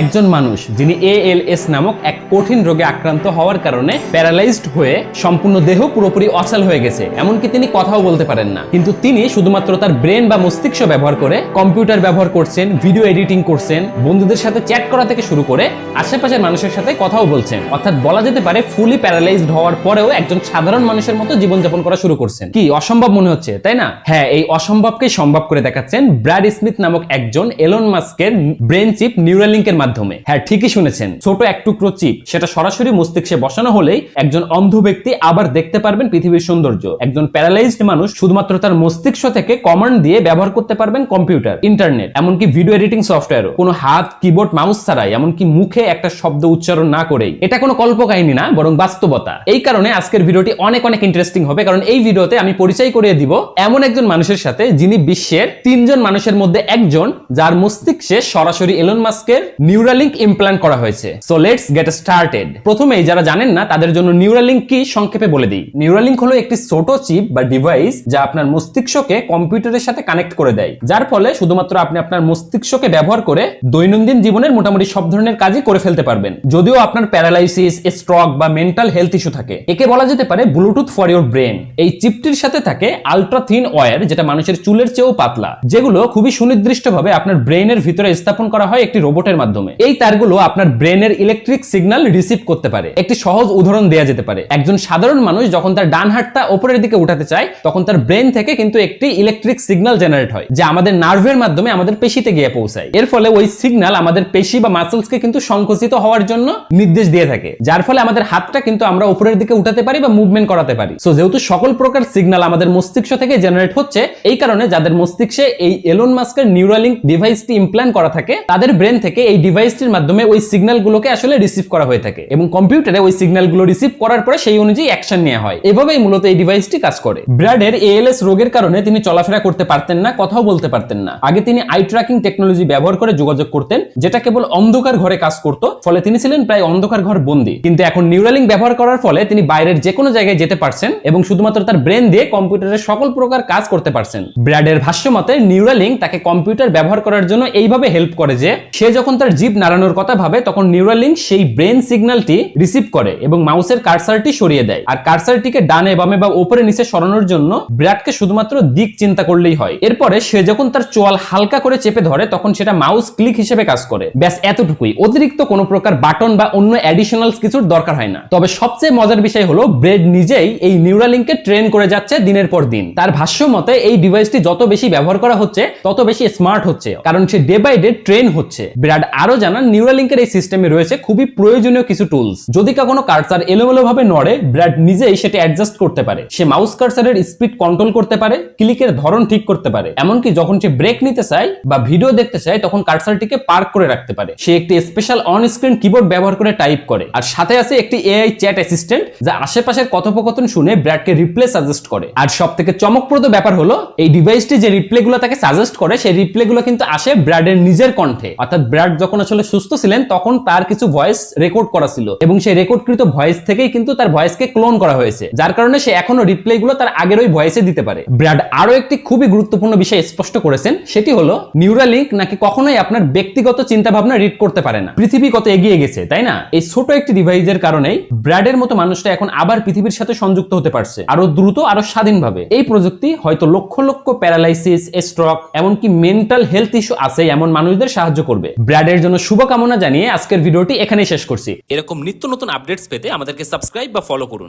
একজন মানুষ যিনি ALS নামক এক কঠিন রোগে আক্রান্ত হওয়ার কারণে প্যারালাইজড হয়ে সম্পূর্ণ দেহ পুরোপুরি অচল হয়ে গেছে, এমনকি তিনি কথাও বলতে পারেন না, কিন্তু তিনি শুধুমাত্র তার ব্রেন বা মস্তিষ্ক ব্যবহার করে কম্পিউটার ব্যবহার করছেন, ভিডিও এডিটিং করছেন, বন্ধুদের সাথে চ্যাট করা থেকে শুরু করে আশেপাশের মানুষের সাথে কথাও বলছেন। অর্থাৎ বলা যেতে পারে ফুলি প্যারালাইজড হওয়ার পরেও একজন সাধারণ মানুষের মতো জীবনযাপন করা শুরু করছেন। কি অসম্ভব মনে হচ্ছে, তাই না? হ্যাঁ, এই অসম্ভবকে সম্ভব করে দেখাচ্ছেন ব্র্যাড স্মিথ নামক একজন এলন মাস্কের ব্রেন চিপ নিউরালিঙ্কের মাধ্যমে। হ্যাঁ, ঠিকই শুনেছেন, ছোট এক টুকরো চিপ, সেটা সরাসরি মস্তিষ্কে বসানো হলেই একজন অন্ধ ব্যক্তি আবার দেখতে পারবেন পৃথিবীর সৌন্দর্য। একজন প্যারালাইজড মানুষ শুধুমাত্র তার মস্তিষ্ক থেকে কমান্ড দিয়ে ব্যবহার করতে পারবেন কম্পিউটার, ইন্টারনেট, এমনকি ভিডিও এডিটিং সফটওয়্যারও, কোনো হাত, কিবোর্ড, মাউস ছাড়াই, এমনকি মুখে একটা শব্দ উচ্চারণ না করেই। এটা কোনো কল্পকাহিনী না, বরং বাস্তবতা। এই কারণে আজকের ভিডিওটি অনেক অনেক ইন্টারেস্টিং হবে, কারণ এই ভিডিওতে আমি পরিচয় করিয়ে দিব এমন একজন মানুষের সাথে যিনি বিশ্বের 3 জন মানুষের মধ্যে একজন, যার মস্তিষ্কে সরাসরি এলন মাস্কের নিউরালিঙ্ক ইমপ্ল্যান্ট করা হয়েছে। So let's get started. প্রথমেই যারা জানেন না তাদের জন্য নিউরালিঙ্ক কি সংক্ষেপে বলে দিই। নিউরালিঙ্ক হলো একটি ছোট চিপ বা ডিভাইস যা আপনার মস্তিষ্ককে কম্পিউটারের সাথে কানেক্ট করে দেয়, যার ফলে শুধুমাত্র আপনি আপনার মস্তিষ্ককে ব্যবহার করে দৈনন্দিন জীবনের মোটামুটি সব ধরনের কাজই করে ফেলতে পারবেন, যদিও আপনার প্যারালাইসিস, স্ট্রোক বা মেন্টাল হেলথ ইস্যু থাকে। একে বলা যেতে পারে ব্লুটুথ ফর ইওর ব্রেন। এই চিপটির সাথে থাকে আলট্রা থিন ওয়্যার, যেটা মানুষের চুলের চেয়েও পাতলা, যেগুলো খুবই সুনির্দিষ্টভাবে আপনার ব্রেনের ভিতরে স্থাপন করা হয় একটি রোবটের মাধ্যমে। এই তারগুলো আপনার ব্রেনের ইলেকট্রিক সিগন্যাল রিসিভ করতে পারে। একটি সহজ উদাহরণ দেওয়া যেতে পারে, একজন সাধারণ মানুষ যখন তার ডান হাতটা উপরের দিকে উঠাতে চায়, তখন তার ব্রেন থেকে কিন্তু একটি ইলেকট্রিক সিগন্যাল জেনারেট হয়, যা আমাদের নার্ভের মাধ্যমে আমাদের পেশিতে গিয়ে পৌঁছায়। এর ফলে ওই সিগন্যাল আমাদের পেশি বা মাসলসকে কিন্তু সংকুচিত হওয়ার জন্য নির্দেশ দিয়ে থাকে, যার ফলে আমাদের হাতটা কিন্তু আমরা উপরের দিকে উঠাতে পারি বা মুভমেন্ট করাতে পারি। সো যেহেতু সকল প্রকার সিগন্যাল আমাদের মস্তিষ্ক থেকে জেনারেট হচ্ছে, এই কারণে যাদের মস্তিষ্কে এই এলন মাস্কের নিউরালিঙ্ক ডিভাইসটি ইমপ্ল্যান্ট করা থাকে, তাদের ব্রেন থেকে এই ডিভাইসটির মাধ্যমে ওই সিগন্যালগুলোকে আসলে রিসিভ করা হয়ে থাকে এবং কম্পিউটারে ওই সিগন্যালগুলো রিসিভ করার পরে সেই অনুযায়ী অ্যাকশন নেওয়া হয়। এভাবেই মূলত এই ডিভাইসটি কাজ করে। ব্র্যাডের ALS রোগের কারণে তিনি চলাফেরা করতে পারতেন না, কথাও বলতে পারতেন না। আগে তিনি আই ট্র্যাকিং টেকনোলজি ব্যবহার করে যোগাযোগ করতেন, যেটা কেবল অন্ধকার ঘরে কাজ করত, ফলে তিনি ছিলেন প্রায় অন্ধকার ঘর বন্দী। কিন্তু এখন নিউরালিঙ্ক ব্যবহার করার ফলে তিনি বাইরের যে কোনো জায়গায় যেতে পারছেন এবং শুধুমাত্র তার ব্রেন দিয়ে কম্পিউটারের সকল প্রকার কাজ করতে পারছেন। ব্র্যাডের ভাষ্য মতে নিউরালিঙ্ক তাকে কম্পিউটার ব্যবহার করার জন্য এইভাবে হেল্প করে যে সে যখন তার জিভ নাড়ানোর কথা ভাবে, তখন নিউরালিঙ্ক সেই ব্রেন সিগন্যালটি রিসিভ করে এবং মাউসের কার্সারটি সরিয়ে দেয়। আর কার্সারটিকে ডানে বামে বা উপরে নিচে সরানোর জন্য ব্র্যাডকে শুধুমাত্র দিক চিন্তা করলেই হয়। এরপরে সে যখন তার চোয়াল হালকা করে চেপে ধরে, তখন সেটা মাউস ক্লিক হিসেবে কাজ করে। ব্যাস এতটুকুই, অতিরিক্ত কোনো প্রকার বাটন বা অন্য অ্যাডিশনাল কিছুর দরকার হয় না। তবে সবচেয়ে মজার বিষয় হলো ব্রেড নিজেই এই নিউরালিঙ্ককে ট্রেন করে যাচ্ছে দিনের পর দিন। তার ভাষ্য মতে এই ডিভাইসটি যত বেশি ব্যবহার করা হচ্ছে, তত বেশি স্মার্ট হচ্ছে, কারণ সে ডে বাই ডে ট্রেন হচ্ছে। ব্র্যাড আরো জানান নিউরালিঙ্কের এই সিস্টেমে রয়েছে খুবই প্রয়োজনীয় কিছু টুলস। যদি কখনো কার্সার এলোমেলো ভাবে নড়ে, ব্র্যাড নিজেই সেটা অ্যাডজাস্ট করতে পারে। সে মাউস কার্সারের স্পিড কন্ট্রোল করতে পারে, ক্লিকের ধরন ঠিক করতে পারে, এমনকি যখন সে ব্রেক নিতে চায় বা ভিডিও দেখতে চায়, তখন কার্সারটিকে পার্ক করে রাখতে পারে। সে একটি স্পেশাল অন স্ক্রিন কিবোর্ড ব্যবহার করে টাইপ করে, আর সাথে আছে একটি AI চ্যাট অ্যাসিস্ট্যান্ট, যা আশেপাশের কথোপকথন শুনে ব্র্যাডকে রিপ্লে সাজেস্ট করে। আর সবথেকে চমকপ্রদ ব্যাপার হলো, এই ডিভাইসটি যে রিপ্লেগুলো তাকে সাজেস্ট করে, সেই রিপ্লেগুলো কিন্তু আসে ব্র্যাডের নিজের কণ্ঠে। অর্থাৎ ব্র্যাড যখন আসলে সুস্থ ছিলেন, তখন তার কিছু ভয়েস রেকর্ড করা ছিল এবং সেই রেকর্ডকৃত ভয়েস থেকেই কিন্তু তার ভয়েসকে ক্লোন করা হয়েছে, যার কারণে সে এখনো রিপ্লেগুলো তার আগের ওই ভয়েসে দিতে পারে। ব্র্যাড আরো একটি খুবই গুরুত্বপূর্ণ বিষয় স্পষ্ট করেছেন, সেটি হলো নিউরালিঙ্ক নাকি কখনোই আপনার ব্যক্তিগত চিন্তা ভাবনা রিড করতে পারে না। পৃথিবী কত এগিয়ে গেছে, তাই না? এই ছোট একটি ডিভাইসের কারণেই ব্র্যাডের মতো মানুষটা এখন আবার পৃথিবীর সাথে সংযুক্ত হতে পারছে, আরো দ্রুত, আরো স্বাধীনভাবে। এই প্রযুক্তি হয়তো লক্ষ লক্ষ প্যারালাইসিস, স্ট্রোক, এমনকি মেন্টাল হেলথ ইস্যু আছে এমন মানুষদের সাহায্য করবে। ব্র্যাডের জন্য শুভকামনা জানিয়ে আজকের ভিডিওটি এখানেই শেষ করছি। এরকম নিত্য নতুন আপডেটস পেতে আমাদেরকে সাবস্ক্রাইব বা ফলো করুন।